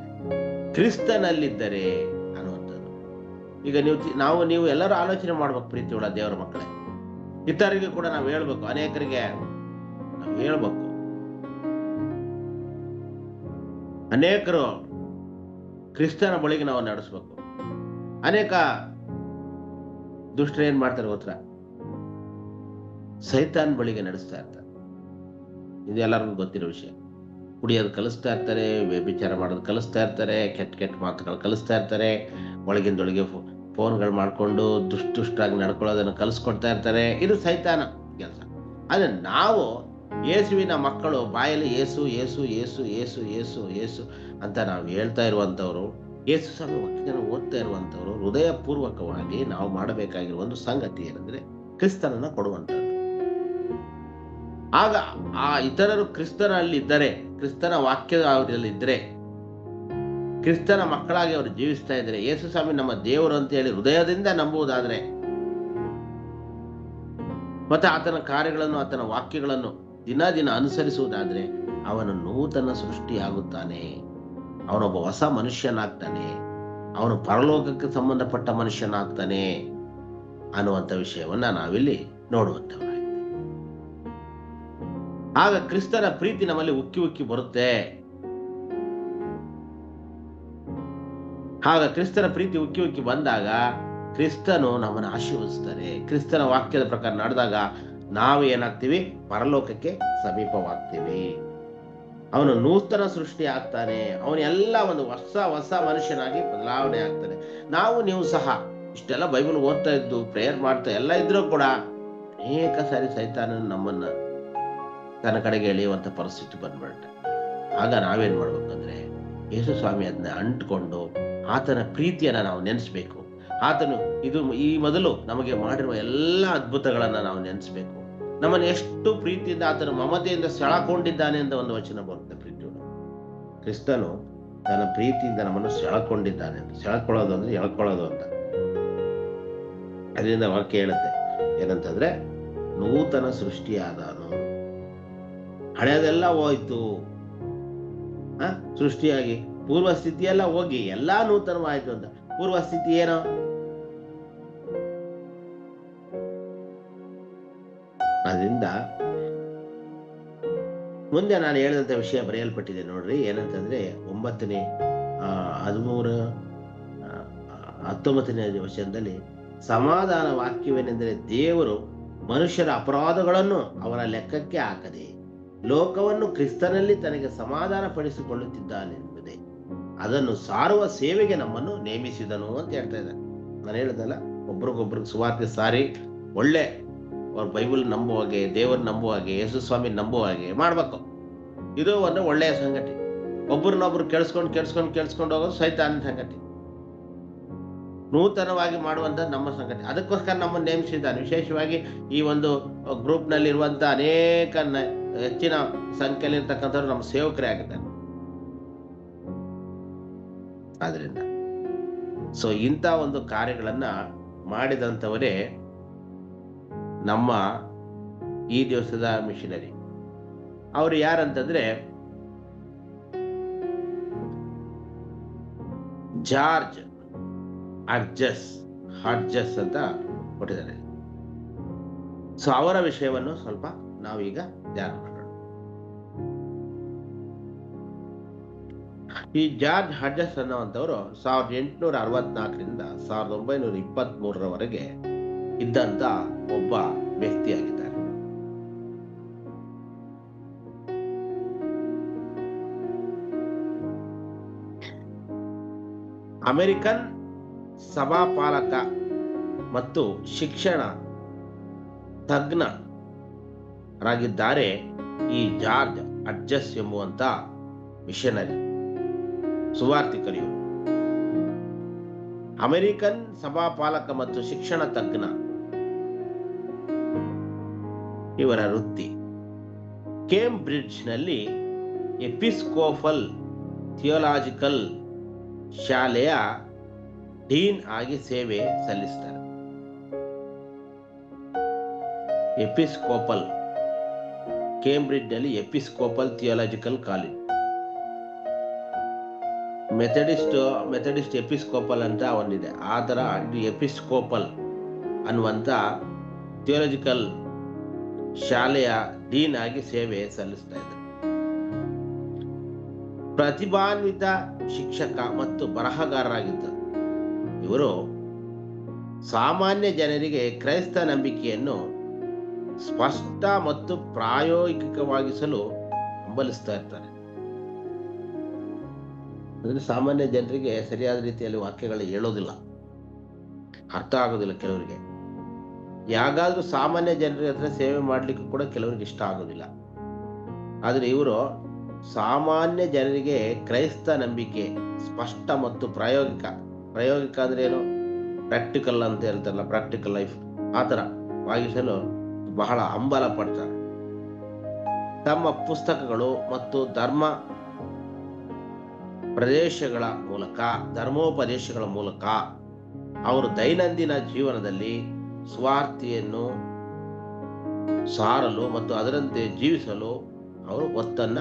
ಕ್ರಿಸ್ತನಲ್ಲಿದ್ದರೆ ಅನ್ನುವಂಥದ್ದು. ಈಗ ನೀವು ಎಲ್ಲರೂ ಆಲೋಚನೆ ಮಾಡ್ಬೇಕು, ಪ್ರೀತಿ ಉಳ್ಳ ದೇವರ ಮಕ್ಕಳೇ. ಇತರರಿಗೆ ಕೂಡ ನಾವು ಹೇಳ್ಬೇಕು, ಅನೇಕರಿಗೆ ನಾವು ಹೇಳ್ಬೇಕು. ಅನೇಕರು ಕ್ರಿಸ್ತನ ಬಳಿಗೆ ನಾವು ನಡೆಸ್ಬೇಕು. ಅನೇಕ ದುಷ್ಟರು ಏನ್ ಮಾಡ್ತಾರೆ ಗೊತ್ತಾ, ಸೈತಾನ್ ಬಳಿಗೆ ನಡೆಸ್ತಾ ಇರ್ತಾರೆ. ಇದು ಎಲ್ಲರಿಗೂ ಗೊತ್ತಿರೋ ವಿಷಯ. ಕುಡಿಯೋದು ಕಲಿಸ್ತಾ ಇರ್ತಾರೆ, ವ್ಯಭಿಚಾರ ಮಾಡೋದು ಕಲಿಸ್ತಾ ಇರ್ತಾರೆ, ಕೆಟ್ಟ ಮಾತುಗಳು ಕಲಿಸ್ತಾ ಇರ್ತಾರೆ, ಒಳಗಿಂದೊಳಗೆ ಫೋನ್ಗಳು ಮಾಡ್ಕೊಂಡು ದುಷ್ಟಾಗಿ ನಡ್ಕೊಳ್ಳೋದನ್ನು ಕಲಿಸ್ಕೊಡ್ತಾ ಇರ್ತಾರೆ. ಇದು ಸೈತಾನ ಕೆಲಸ. ಆದ್ರೆ ನಾವು ಯೇಸುವಿನ ಮಕ್ಕಳು, ಬಾಯಲ್ಲಿ ಏಸು ಏಸು ಏಸು ಏಸು ಏಸು ಏಸು ಅಂತ ನಾವು ಹೇಳ್ತಾ ಇರುವಂಥವ್ರು, ಯೇಸು ಸ್ವಾಮಿ ವಾಕ್ಯನ ಓದ್ತಾ ಇರುವಂಥವ್ರು, ಹೃದಯ ಪೂರ್ವಕವಾಗಿ ನಾವು ಮಾಡಬೇಕಾಗಿರುವ ಒಂದು ಸಂಗತಿ ಏನಂದ್ರೆ ಕ್ರಿಸ್ತನನ್ನ ಕೊಡುವಂಥದ್ದು. ಆಗ ಆ ಇತರರು ಕ್ರಿಸ್ತನಲ್ಲಿದ್ದರೆ, ಕ್ರಿಸ್ತನ ವಾಕ್ಯದ ಅವರಲ್ಲಿದ್ದರೆ, ಕ್ರಿಸ್ತನ ಮಕ್ಕಳಾಗಿ ಅವರು ಜೀವಿಸ್ತಾ ಇದ್ದಾರೆ, ಯೇಸು ಸ್ವಾಮಿ ನಮ್ಮ ದೇವರು ಅಂತ ಹೇಳಿ ಹೃದಯದಿಂದ ನಂಬುವುದಾದ್ರೆ, ಮತ್ತೆ ಆತನ ಕಾರ್ಯಗಳನ್ನು, ಆತನ ವಾಕ್ಯಗಳನ್ನು ದಿನ ದಿನ ಅನುಸರಿಸುವುದಾದ್ರೆ, ಅವನು ನೂತನ ಸೃಷ್ಟಿಯಾಗುತ್ತಾನೆ. ಅವನೊಬ್ಬ ಹೊಸ ಮನುಷ್ಯನಾಗ್ತಾನೆ. ಅವನು ಪರಲೋಕಕ್ಕೆ ಸಂಬಂಧಪಟ್ಟ ಮನುಷ್ಯನಾಗ್ತಾನೆ ಅನ್ನುವಂಥ ವಿಷಯವನ್ನ ನಾವಿಲ್ಲಿ ನೋಡುವಂಥವ್ರು. ಆಗ ಕ್ರಿಸ್ತನ ಪ್ರೀತಿ ನಮ್ಮಲ್ಲಿ ಉಕ್ಕಿ ಉಕ್ಕಿ ಬರುತ್ತೆ. ಆಗ ಕ್ರಿಸ್ತನ ಪ್ರೀತಿ ಉಕ್ಕಿ ಉಕ್ಕಿ ಬಂದಾಗ ಕ್ರಿಸ್ತನು ನಮ್ಮನ್ನು ಆಶೀರ್ವದಿಸ್ತಾನೆ. ಕ್ರಿಸ್ತನ ವಾಕ್ಯದ ಪ್ರಕಾರ ನಡೆದಾಗ ನಾವು ಏನಾಗ್ತೀವಿ, ಪರಲೋಕಕ್ಕೆ ಸಮೀಪವಾಗ್ತೀವಿ. ಅವನು ನೂತನ ಸೃಷ್ಟಿ ಆಗ್ತಾನೆ. ಅವನೆಲ್ಲ ಒಂದು ಹೊಸ ಮನುಷ್ಯನಾಗಿ ಬದಲಾವಣೆ ಆಗ್ತಾನೆ. ನೀವು ಸಹ ಇಷ್ಟೆಲ್ಲ ಬೈಬಲ್ ಓದ್ತಾ ಇದ್ದು, ಪ್ರೇಯರ್ ಮಾಡ್ತಾ ಎಲ್ಲ ಇದ್ರೂ ಕೂಡ ಅನೇಕ ಸಾರಿ ಸೈತಾನ ನಮ್ಮನ್ನ ತನ್ನ ಕಡೆಗೆ ಎಳೆಯುವಂತ ಪರಿಸ್ಥಿತಿ ಬಂದ್ಬಿಡುತ್ತೆ. ಆಗ ನಾವೇನ್ ಮಾಡ್ಬೇಕಂದ್ರೆ, ಯೇಸು ಸ್ವಾಮಿ ಅದನ್ನ ಅಂಟ್ಕೊಂಡು ಆತನ ಪ್ರೀತಿಯನ್ನ ನಾವು ನೆನೆಸ್ಬೇಕು. ಆತನು ಈ ಮೊದಲು ನಮಗೆ ಮಾಡಿರುವ ಎಲ್ಲ ಅದ್ಭುತಗಳನ್ನ ನಾವು ನೆನೆಸ್ಬೇಕು. ನಮ್ಮನ್ನು ಎಷ್ಟು ಪ್ರೀತಿಯಿಂದ, ಆತನ ಮಮತೆಯಿಂದ ಸೆಳಕೊಂಡಿದ್ದಾನೆ ಅಂತ ಒಂದು ವಚನ ಬರುತ್ತೆ. ಪ್ರೀತಿಯು ಕ್ರಿಸ್ತನು ತನ್ನ ಪ್ರೀತಿಯಿಂದ ನಮ್ಮನ್ನು ಸೆಳಕೊಂಡಿದ್ದಾನೆ ಅಂತ. ಸೆಳ್ಕೊಳ್ಳೋದು ಅಂದ್ರೆ ಎಳ್ಕೊಳ್ಳೋದು ಅಂತ. ಅದರಿಂದ ವಾಕ್ಯ ಹೇಳುತ್ತೆ ಏನಂತಂದ್ರೆ, ನೂತನ ಸೃಷ್ಟಿಯಾದನು. ಹಳೆಯದೆಲ್ಲ ಹೋಯ್ತು, ಸೃಷ್ಟಿಯಾಗಿ ಪೂರ್ವ ಸ್ಥಿತಿಯೆಲ್ಲ ಹೋಗಿ ಎಲ್ಲಾ ನೂತನವಾಯ್ತು ಅಂತ. ಪೂರ್ವ ಸ್ಥಿತಿ ಏನೋ, ಅದರಿಂದ ಮುಂದೆ ನಾನು ಹೇಳಿದಂತ ವಿಷಯ ಬರೆಯಲ್ಪಟ್ಟಿದೆ ನೋಡ್ರಿ. ಏನಂತಂದ್ರೆ 9ನೇ 19ನೇ ವಚನದಲ್ಲಿ ಸಮಾಧಾನ ವಾಕ್ಯವೇನೆಂದರೆ, ದೇವರು ಮನುಷ್ಯರ ಅಪರಾಧಗಳನ್ನು ಅವರ ಲೆಕ್ಕಕ್ಕೆ ಹಾಕದೆ ಲೋಕವನ್ನು ಕ್ರಿಸ್ತನಲ್ಲಿ ತನಗೆ ಸಮಾಧಾನ ಪಡಿಸಿಕೊಳ್ಳುತ್ತಿದ್ದಾನೆಂಬುದೇ ಅದನ್ನು ಸಾರುವ ಸೇವೆಗೆ ನಮ್ಮನ್ನು ನೇಮಿಸಿದನು ಅಂತ ಹೇಳ್ತಾ ಇದ್ದಾರೆ. ನಾನು ಹೇಳಿದಲ್ಲ, ಒಬ್ರಿಗೊಬ್ರಿಗೆ ಸುವಾರ್ತೆ ಸಾರಿ ಒಳ್ಳೆ ಅವ್ರ ಬೈಬಲ್ ನಂಬುವ ಹಾಗೆ, ದೇವರು ನಂಬುವ ಹಾಗೆ, ಯೇಸು ಸ್ವಾಮಿ ನಂಬುವ ಹಾಗೆ ಮಾಡ್ಬೇಕು. ಇದು ಒಂದು ಒಳ್ಳೆಯ ಸಂಗತಿ. ಒಬ್ರನ್ನೊಬ್ರು ಕೇಳಿಸ್ಕೊಂಡು ಹೋಗೋದು ಸೈತಾನ ಸಂಗತಿ. ನೂತನವಾಗಿ ಮಾಡುವಂತ ನಮ್ಮ ಸಂಗತಿ. ಅದಕ್ಕೋಸ್ಕರ ನಮ್ಮನ್ನು ನೇಮಿಸಿದ್ದಾನೆ. ವಿಶೇಷವಾಗಿ ಈ ಒಂದು ಗ್ರೂಪ್ ನಲ್ಲಿ ಇರುವಂತ ಅನೇಕ ಹೆಚ್ಚಿನ ಸಂಖ್ಯೆಯಲ್ಲಿ ಇರ್ತಕ್ಕಂಥವ್ರು ನಮ್ಮ ಸೇವಕರೇ ಆಗಿದ್ದಾರೆ. ಆದ್ರಿಂದ ಇಂಥ ಒಂದು ಕಾರ್ಯಗಳನ್ನ ಮಾಡಿದಂಥವರೇ ನಮ್ಮ ಈ ದಿವಸದ ಮಿಷನರಿ. ಅವರು ಯಾರಂತಂದ್ರೆ ಜಾರ್ಜ್ ಹಡ್ಜಸ್ ಅಂತ ಕೊಟ್ಟಿದ್ದಾರೆ. ಅವರ ವಿಷಯವನ್ನು ಸ್ವಲ್ಪ ನಾವೀಗ ಧ್ಯಾನ ಮಾಡೋಣ. ಈ ಜಾರ್ಜ್ ಹಡ್ಜಸ್ ಅನ್ನುವಂಥವರು 1864ರಿಂದ 1923ರವರೆಗೆ ಇದ್ದಂತ ಒಬ್ಬ ವ್ಯಕ್ತಿಯಾಗಿದ್ದಾರೆ. ಅಮೆರಿಕನ್ ಸಭಾಪಾಲಕ ಮತ್ತು ಶಿಕ್ಷಣ ತಜ್ಞರಾಗಿದ್ದಾರೆ ಈ ಜಾರ್ಜ್ ಹಡ್ಜಸ್ ಎಂಬುವಂತ ಮಿಷನರಿ, ಸುವಾರ್ತಿಕರು. ಅಮೆರಿಕನ್ ಸಭಾಪಾಲಕ ಮತ್ತು ಶಿಕ್ಷಣ ತಜ್ಞ ಇವರ ವೃತ್ತಿ. ಕೇಂಬ್ರಿಡ್ಜ್ನಲ್ಲಿ ಎಪಿಸ್ಕೋಪಲ್ ಥಿಯೋಲಾಜಿಕಲ್ ಶಾಲೆಯ ಡೀನ್ ಆಗಿ ಸೇವೆ ಸಲ್ಲಿಸ್ತಾರೆ. ಕೇಂಬ್ರಿಡ್ಜ್ ನಲ್ಲಿ episcopal theological college. Methodist episcopal ಅಂತ ಒಂದಿದೆ. ಆ ತರ ಎಪಿಸ್ಕೋಪಲ್ ಅನ್ನುವಂತ ಥಿಯೋಲಾಜಿಕಲ್ ಶಾಲೆಯ ಡೀನ್ ಆಗಿ ಸೇವೆ ಸಲ್ಲಿಸ್ತಾ ಇದ್ದಾರೆ. ಪ್ರತಿಭಾನ್ವಿತ ಶಿಕ್ಷಕ ಮತ್ತು ಬರಹಗಾರರಾಗಿದ್ದರು. ಇವರು ಸಾಮಾನ್ಯ ಜನರಿಗೆ ಕ್ರೈಸ್ತ ನಂಬಿಕೆಯನ್ನು ಸ್ಪಷ್ಟ ಮತ್ತು ಪ್ರಾಯೋಗಿಕವಾಗಿಸಲು ಹಂಬಲಿಸ್ತಾ ಇರ್ತಾರೆ. ಅಂದ್ರೆ ಸಾಮಾನ್ಯ ಜನರಿಗೆ ಸರಿಯಾದ ರೀತಿಯಲ್ಲಿ ವಾಕ್ಯಗಳು ಹೇಳೋದಿಲ್ಲ, ಅರ್ಥ ಆಗೋದಿಲ್ಲ ಕೆಲವರಿಗೆ. ಯಾಗಾದ್ರೂ ಸಾಮಾನ್ಯ ಜನರ ಹತ್ರ ಸೇವೆ ಮಾಡ್ಲಿಕ್ಕೂ ಕೂಡ ಕೆಲವರಿಗೆ ಇಷ್ಟ ಆಗೋದಿಲ್ಲ. ಆದ್ರೆ ಇವರು ಸಾಮಾನ್ಯ ಜನರಿಗೆ ಕ್ರೈಸ್ತ ನಂಬಿಕೆ ಸ್ಪಷ್ಟ ಮತ್ತು ಪ್ರಾಯೋಗಿಕ ಅಂದ್ರೆ ಏನು, ಪ್ರಾಕ್ಟಿಕಲ್ ಅಂತ ಹೇಳ್ತಾರಲ್ಲ, ಪ್ರಾಕ್ಟಿಕಲ್ ಲೈಫ್, ಆ ತರ ವಾಗಿಸಲು ಬಹಳ ಹಂಬಲ ಪಡ್ತಾರೆ. ತಮ್ಮ ಪುಸ್ತಕಗಳು ಮತ್ತು ಧರ್ಮೋಪದೇಶಗಳ ಮೂಲಕ ಅವರು ದೈನಂದಿನ ಜೀವನದಲ್ಲಿ ಸ್ವಾರ್ಥಿಯನ್ನು ಸಾರಲು ಮತ್ತು ಅದರಂತೆ ಜೀವಿಸಲು ಅವರು ಒತ್ತನ್ನ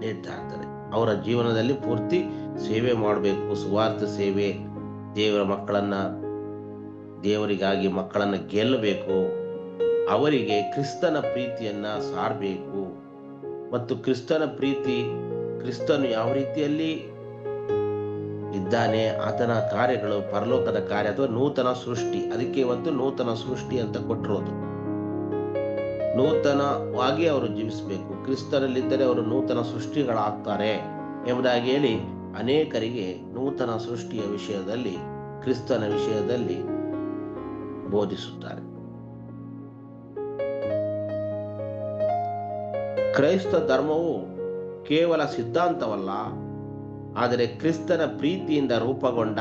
ನೀಡ್ತಾ ಇರ್ತಾರೆ. ಅವರ ಜೀವನದಲ್ಲಿ ಪೂರ್ತಿ ಸೇವೆ ಮಾಡಬೇಕು, ಸುವಾರ್ಥ ಸೇವೆ, ದೇವರಿಗಾಗಿ ಮಕ್ಕಳನ್ನ ಗೆಲ್ಲಬೇಕು, ಅವರಿಗೆ ಕ್ರಿಸ್ತನ ಪ್ರೀತಿಯನ್ನ ಸಾರಬೇಕು ಮತ್ತು ಕ್ರಿಸ್ತನು ಯಾವ ರೀತಿಯಲ್ಲಿ ಇದ್ದಾನೆ, ಆತನ ಕಾರ್ಯಗಳು ಪರಲೋಕದ ಕಾರ್ಯ ಅಥವಾ ನೂತನ ಸೃಷ್ಟಿ. ಅದಕ್ಕೆ ಇವತ್ತು ನೂತನ ಸೃಷ್ಟಿ ಅಂತ ಕೊಟ್ಟಿರೋದು. ನೂತನವಾಗಿ ಅವರು ಜೀವಿಸಬೇಕು, ಕ್ರಿಸ್ತನಲ್ಲಿದ್ದರೆ ಅವರು ನೂತನ ಸೃಷ್ಟಿಗಳಾಗ್ತಾರೆ ಎಂಬುದಾಗಿ ಹೇಳಿ ಅನೇಕರಿಗೆ ನೂತನ ಸೃಷ್ಟಿಯ ವಿಷಯದಲ್ಲಿ, ಕ್ರಿಸ್ತನ ವಿಷಯದಲ್ಲಿ ಬೋಧಿಸುತ್ತಾರೆ. ಕ್ರೈಸ್ತ ಧರ್ಮವು ಕೇವಲ ಸಿದ್ಧಾಂತವಲ್ಲ, ಆದರೆ ಕ್ರಿಸ್ತನ ಪ್ರೀತಿಯಿಂದ ರೂಪುಗೊಂಡ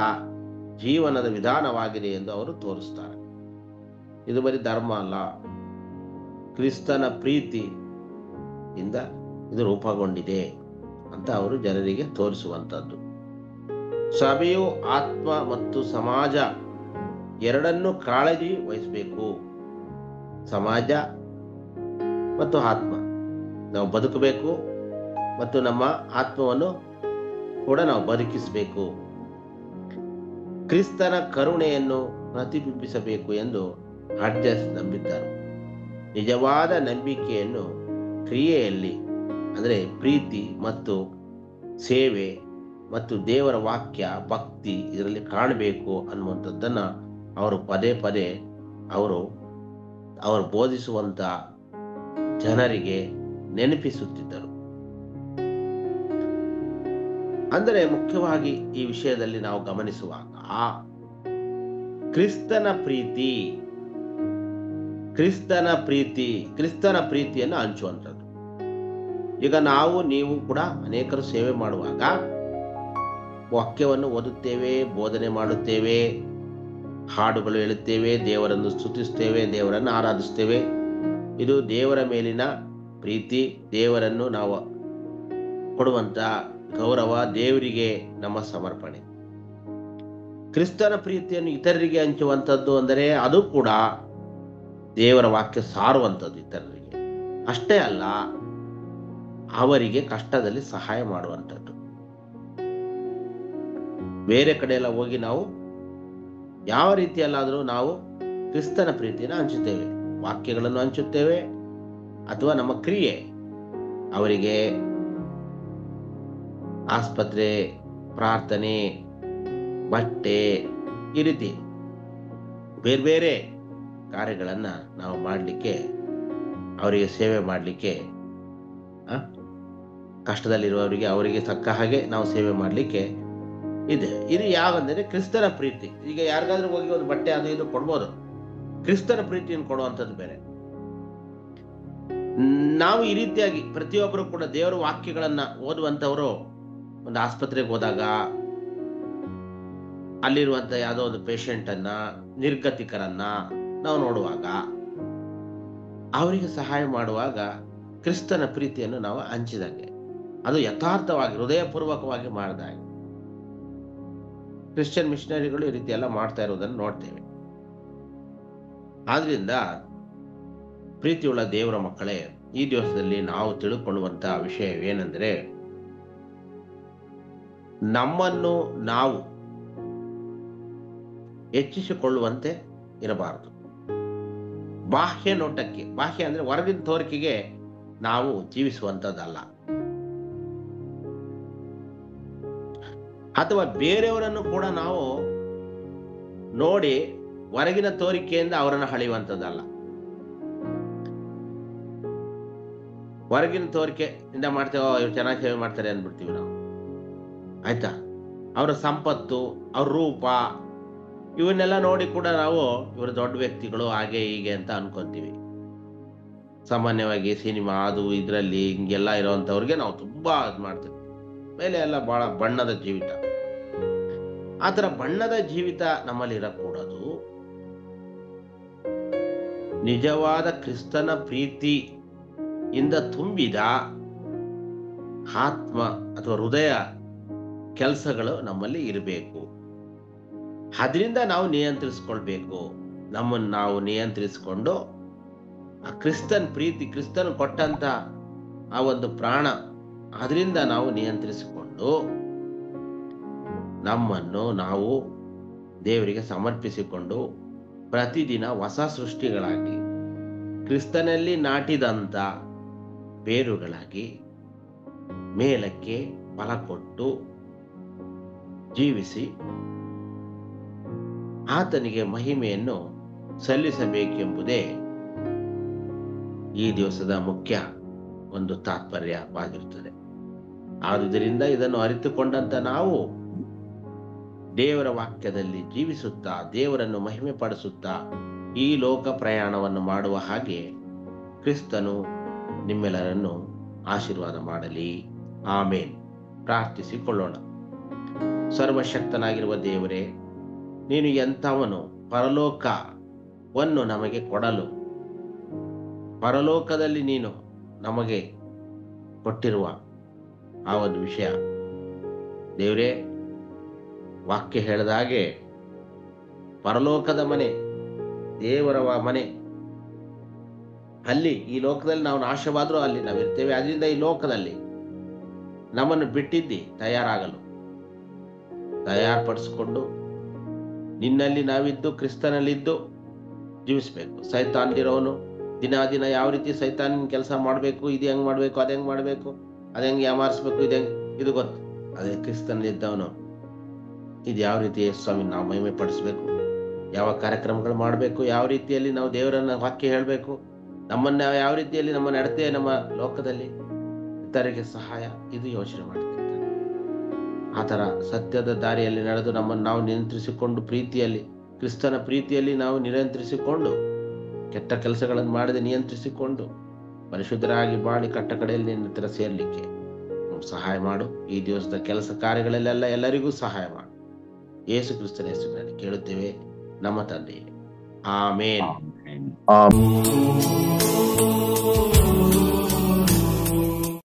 ಜೀವನದ ವಿಧಾನವಾಗಿದೆ ಎಂದು ಅವರು ತೋರಿಸ್ತಾರೆ. ಇದು ಬರೀ ಧರ್ಮ ಅಲ್ಲ, ಕ್ರಿಸ್ತನ ಪ್ರೀತಿಯಿಂದ ಇದು ರೂಪುಗೊಂಡಿದೆ ಅಂತ ಅವರು ಜನರಿಗೆ ತೋರಿಸುವಂಥದ್ದು. ಸಭೆಯು ಆತ್ಮ ಮತ್ತು ಸಮಾಜ ಎರಡನ್ನೂ ಕಾಳಜಿ ವಹಿಸಬೇಕು. ಸಮಾಜ ಮತ್ತು ಆತ್ಮ, ನಾವು ಬದುಕಬೇಕು ಮತ್ತು ನಮ್ಮ ಆತ್ಮವನ್ನು ಕೂಡ ನಾವು ಬದುಕಿಸಬೇಕು. ಕ್ರಿಸ್ತನ ಕರುಣೆಯನ್ನು ಪ್ರತಿಬಿಂಬಿಸಬೇಕು ಎಂದು ಹಡ್ಜಸ್ ನಂಬಿದ್ದರು. ನಿಜವಾದ ನಂಬಿಕೆಯನ್ನು ಕ್ರಿಯೆಯಲ್ಲಿ, ಅಂದರೆ ಪ್ರೀತಿ ಮತ್ತು ಸೇವೆ ಮತ್ತು ದೇವರ ವಾಕ್ಯ, ಭಕ್ತಿ ಇದರಲ್ಲಿ ಕಾಣಬೇಕು ಅನ್ನುವಂಥದ್ದನ್ನು ಅವರು ಪದೇ ಅವರು ಅವರು ಬೋಧಿಸುವಂತ ಜನರಿಗೆ ನೆನಪಿಸುತ್ತಿದ್ದರು. ಅಂದರೆ ಮುಖ್ಯವಾಗಿ ಈ ವಿಷಯದಲ್ಲಿ ನಾವು ಗಮನಿಸುವಾಗ ಕ್ರಿಸ್ತನ ಪ್ರೀತಿ ಕ್ರಿಸ್ತನ ಪ್ರೀತಿಯನ್ನು ಹಂಚುವಂಥದ್ದು. ಈಗ ನೀವು ಕೂಡ ಅನೇಕರು ಸೇವೆ ಮಾಡುವಾಗ ವಾಕ್ಯವನ್ನು ಓದುತ್ತೇವೆ, ಬೋಧನೆ ಮಾಡುತ್ತೇವೆ, ಹಾಡುಗಳು ಹೇಳುತ್ತೇವೆ, ದೇವರನ್ನು ಸ್ತುತಿಸ್ತೇವೆ, ದೇವರನ್ನು ಆರಾಧಿಸ್ತೇವೆ. ಇದು ದೇವರ ಮೇಲಿನ ಪ್ರೀತಿ, ದೇವರನ್ನು ನಾವು ಕೊಡುವಂತ ಗೌರವ, ದೇವರಿಗೆ ನಮ್ಮ ಸಮರ್ಪಣೆ. ಕ್ರಿಸ್ತನ ಪ್ರೀತಿಯನ್ನು ಇತರರಿಗೆ ಹಂಚುವಂಥದ್ದು ಅಂದರೆ ಅದು ಕೂಡ ದೇವರ ವಾಕ್ಯ ಸಾರುವಂಥದ್ದು ಇತರರಿಗೆ. ಅಷ್ಟೇ ಅಲ್ಲ, ಅವರಿಗೆ ಕಷ್ಟದಲ್ಲಿ ಸಹಾಯ ಮಾಡುವಂಥದ್ದು. ಬೇರೆ ಕಡೆ ಎಲ್ಲ ಹೋಗಿ ನಾವು ಯಾವ ರೀತಿಯಲ್ಲಾದರೂ ನಾವು ಕ್ರಿಸ್ತನ ಪ್ರೀತಿಯನ್ನು ಹಂಚುತ್ತೇವೆ, ವಾಕ್ಯಗಳನ್ನು ಹಂಚುತ್ತೇವೆ, ಅಥವಾ ನಮ್ಮ ಕ್ರಿಯೆ ಅವರಿಗೆ ಆಸ್ಪತ್ರೆ, ಪ್ರಾರ್ಥನೆ, ಬಟ್ಟೆ, ಈ ರೀತಿ ಬೇರೆ ಬೇರೆ ಕಾರ್ಯಗಳನ್ನ ನಾವು ಮಾಡಲಿಕ್ಕೆ, ಅವರಿಗೆ ಸೇವೆ ಮಾಡಲಿಕ್ಕೆ, ಕಷ್ಟದಲ್ಲಿರುವವರಿಗೆ ಅವರಿಗೆ ತಕ್ಕ ಹಾಗೆ ನಾವು ಸೇವೆ ಮಾಡಲಿಕ್ಕೆ ಇದೆ. ಇದು ಯಾವಂದರೆ ಕ್ರಿಸ್ತನ ಪ್ರೀತಿ. ಈಗ ಯಾರಿಗಾದ್ರೂ ಹೋಗಿ ಒಂದು ಬಟ್ಟೆ ಅದು ಇದು ಕೊಡ್ಬೋದು, ಕ್ರಿಸ್ತನ ಪ್ರೀತಿಯನ್ನು ಕೊಡುವಂಥದ್ದು ಬೇರೆ. ನಾವು ಈ ರೀತಿಯಾಗಿ ಪ್ರತಿಯೊಬ್ಬರು ಕೂಡ ದೇವರ ವಾಕ್ಯಗಳನ್ನ ಓದುವಂಥವರು ಒಂದು ಆಸ್ಪತ್ರೆಗೆ ಹೋದಾಗ ಅಲ್ಲಿರುವಂತ ಯಾವುದೋ ಒಂದು ಪೇಷಂಟ್ ಅನ್ನ, ನಿರ್ಗತಿಕರನ್ನ ನಾವು ನೋಡುವಾಗ, ಅವರಿಗೆ ಸಹಾಯ ಮಾಡುವಾಗ ಕ್ರಿಸ್ತನ ಪ್ರೀತಿಯನ್ನು ನಾವು ಹಂಚಿದಂಗೆ, ಅದು ಯಥಾರ್ಥವಾಗಿ ಹೃದಯಪೂರ್ವಕವಾಗಿ ಮಾಡಿದಾಗ. ಕ್ರಿಶ್ಚಿಯನ್ ಮಿಷನರಿಗಳು ಈ ರೀತಿ ಎಲ್ಲ ಮಾಡ್ತಾ ಇರೋದನ್ನು ನೋಡ್ತೇವೆ. ಆದ್ರಿಂದ ಪ್ರೀತಿಯುಳ್ಳ ದೇವರ ಮಕ್ಕಳೇ, ಈ ದಿವಸದಲ್ಲಿ ನಾವು ತಿಳ್ಕೊಳ್ಳುವಂತ ವಿಷಯವೇನೆಂದರೆ, ನಮ್ಮನ್ನು ನಾವು ಹೆಚ್ಚಿಸಿಕೊಳ್ಳುವಂತೆ ಇರಬಾರದು. ಬಾಹ್ಯ ನೋಟಕ್ಕೆ, ಬಾಹ್ಯ ಅಂದ್ರೆ ಹೊರಗಿನ ತೋರಿಕೆಗೆ ನಾವು ಜೀವಿಸುವಂಥದ್ದಲ್ಲ, ಅಥವಾ ಬೇರೆಯವರನ್ನು ಕೂಡ ನಾವು ನೋಡಿ ಹೊರಗಿನ ತೋರಿಕೆಯಿಂದ ಅವರನ್ನು ಹಳೆಯುವಂಥದ್ದಲ್ಲ. ಹೊರಗಿನ ತೋರಿಕೆಯಿಂದ ಮಾಡ್ತೇವೋ ಇವ್ರು ಚೆನ್ನಾಗಿ ಸೇವೆ ಮಾಡ್ತಾರೆ ಅಂದ್ಬಿಡ್ತೀವಿ ನಾವು, ಆಯ್ತಾ? ಅವರ ಸಂಪತ್ತು, ಅವ್ರ ರೂಪ, ಇವನ್ನೆಲ್ಲ ನೋಡಿ ಕೂಡ ನಾವು ಇವರು ದೊಡ್ಡ ವ್ಯಕ್ತಿಗಳು ಹಾಗೆ ಹೀಗೆ ಅಂತ ಅನ್ಕೊಂತೀವಿ. ಸಾಮಾನ್ಯವಾಗಿ ಸಿನಿಮಾ ಅದು ಇದರಲ್ಲಿ ಹಿಂಗೆಲ್ಲ ಇರೋವಂಥವ್ರಿಗೆ ನಾವು ತುಂಬಾ ಇದು ಮಾಡ್ತೀವಿ. ಮೇಲೆ ಎಲ್ಲ ಬಹಳ ಬಣ್ಣದ ಜೀವಿತ. ಆ ಥರ ಬಣ್ಣದ ಜೀವಿತ ನಮ್ಮಲ್ಲಿ ಇರಕೂಡದು. ನಿಜವಾದ ಕ್ರಿಸ್ತನ ಪ್ರೀತಿಯಿಂದ ತುಂಬಿದ ಆತ್ಮ ಅಥವಾ ಹೃದಯ ಕೆಲಸಗಳು ನಮ್ಮಲ್ಲಿ ಇರಬೇಕು. ಅದರಿಂದ ನಾವು ನಿಯಂತ್ರಿಸ್ಕೊಳ್ಬೇಕು. ನಮ್ಮನ್ನು ನಾವು ನಿಯಂತ್ರಿಸಿಕೊಂಡು ಆ ಕ್ರಿಸ್ತನ್ ಪ್ರೀತಿ, ಕ್ರಿಸ್ತನ್ ಕೊಟ್ಟಂತ ಆ ಒಂದು ಪ್ರಾಣ, ಅದರಿಂದ ನಾವು ನಿಯಂತ್ರಿಸಿಕೊಂಡು ನಮ್ಮನ್ನು ನಾವು ದೇವರಿಗೆ ಸಮರ್ಪಿಸಿಕೊಂಡು ಪ್ರತಿದಿನ ಹೊಸ ಸೃಷ್ಟಿಗಳಾಗಿ, ಕ್ರಿಸ್ತನಲ್ಲಿ ನಾಟಿದಂತ ಬೇರುಗಳಾಗಿ ಮೇಲಕ್ಕೆ ಫಲ ಕೊಟ್ಟು ಜೀವಿಸಿ ಆತನಿಗೆ ಮಹಿಮೆಯನ್ನು ಸಲ್ಲಿಸಬೇಕೆಂಬುದೇ ಈ ದಿವಸದ ಮುಖ್ಯ ಒಂದು ತಾತ್ಪರ್ಯವಾಗಿರುತ್ತದೆ. ಆದುದರಿಂದ ಇದನ್ನು ಅರಿತುಕೊಂಡಂತ ನಾವು ದೇವರ ವಾಕ್ಯದಲ್ಲಿ ಜೀವಿಸುತ್ತಾ, ದೇವರನ್ನು ಮಹಿಮೆ ಪಡಿಸುತ್ತಾ ಈ ಲೋಕ ಪ್ರಯಾಣವನ್ನು ಮಾಡುವ ಹಾಗೆ ಕ್ರಿಸ್ತನು ನಿಮ್ಮೆಲ್ಲರನ್ನು ಆಶೀರ್ವಾದ ಮಾಡಲಿ. ಆಮೇನ್. ಪ್ರಾರ್ಥಿಸಿಕೊಳ್ಳೋಣ. ಸರ್ವಶಕ್ತನಾಗಿರುವ ದೇವರೇ, ನೀನು ಎಂಥವನು, ಪರಲೋಕವನ್ನು ನಮಗೆ ಕೊಡಲು, ಪರಲೋಕದಲ್ಲಿ ನೀನು ನಮಗೆ ಕೊಟ್ಟಿರುವ ಆ ಒಂದು ವಿಷಯ ದೇವರೇ, ವಾಕ್ಯ ಹೇಳಿದ ಹಾಗೆ ಪರಲೋಕದ ಮನೆ, ದೇವರ ಮನೆ, ಅಲ್ಲಿ ಈ ಲೋಕದಲ್ಲಿ ನಾವು ನಾಶವಾದರೂ ಅಲ್ಲಿ ನಾವಿರ್ತೇವೆ. ಅದರಿಂದ ಈ ಲೋಕದಲ್ಲಿ ನಮ್ಮನ್ನು ಬಿಟ್ಟಿದ್ದಿ ತಯಾರಾಗಲು, ತಯಾರ್ಪಡಿಸಿಕೊಂಡು ನಿನ್ನಲ್ಲಿ ನಾವಿದ್ದು ಕ್ರಿಸ್ತನಲ್ಲಿದ್ದು ಜೀವಿಸ್ಬೇಕು. ಸೈತಾನ್ಲಿರೋನು ದಿನ ದಿನ ಯಾವ ರೀತಿ ಸೈತಾನಿನ ಕೆಲಸ ಮಾಡಬೇಕು, ಇದು ಹೆಂಗ್ ಮಾಡಬೇಕು, ಅದು ಹೆಂಗ್ ಮಾಡಬೇಕು, ಅದು ಹೆಂಗೆ ಯಾಮಾರಿಸ್ಬೇಕು, ಇದು ಗೊತ್ತು. ಅದೇ ಕ್ರಿಸ್ತನಲ್ಲಿದ್ದವನು ಇದು ಯಾವ ರೀತಿ ಸ್ವಾಮಿ ನಾವು ಮಹಿಮೆ ಪಡಿಸ್ಬೇಕು, ಯಾವ ಕಾರ್ಯಕ್ರಮಗಳು ಮಾಡಬೇಕು, ಯಾವ ರೀತಿಯಲ್ಲಿ ನಾವು ದೇವರನ್ನ ವಾಕ್ಯ ಹೇಳಬೇಕು, ನಮ್ಮನ್ನ ಯಾವ ರೀತಿಯಲ್ಲಿ ನಮ್ಮ ನಡತೆ ನಮ್ಮ ಲೋಕದಲ್ಲಿ ಇತರರಿಗೆ ಸಹಾಯ, ಇದು ಯೋಚನೆ ಮಾಡ್ತಿರ್ತಾನೆ. ಆ ಥರ ಸತ್ಯದ ದಾರಿಯಲ್ಲಿ ನಡೆದು ನಮ್ಮನ್ನು ನಾವು ನಿಯಂತ್ರಿಸಿಕೊಂಡು ಪ್ರೀತಿಯಲ್ಲಿ, ಕ್ರಿಸ್ತನ ಪ್ರೀತಿಯಲ್ಲಿ ನಾವು ನಿಯಂತ್ರಿಸಿಕೊಂಡು, ಕೆಟ್ಟ ಕೆಲಸಗಳನ್ನು ಮಾಡದೆ ನಿಯಂತ್ರಿಸಿಕೊಂಡು ಪರಿಶುದ್ಧರಾಗಿ ಬಾಳಿ ಕಟ್ಟ ಕಡೆಯಲ್ಲಿ ನಿನ್ನ ಹತ್ರ ಸೇರ್ಲಿಕ್ಕೆ ಸಹಾಯ ಮಾಡು. ಈ ದಿವಸದ ಕೆಲಸ ಕಾರ್ಯಗಳಲ್ಲೆಲ್ಲ ಎಲ್ಲರಿಗೂ ಸಹಾಯ ಮಾಡು. ಯೇಸು ಕ್ರಿಸ್ತನ ಹೆಸರಿನಲ್ಲಿ ಕೇಳುತ್ತೇವೆ ನಮ್ಮ ತಂದೆಯೇ, ಆಮೇನ್.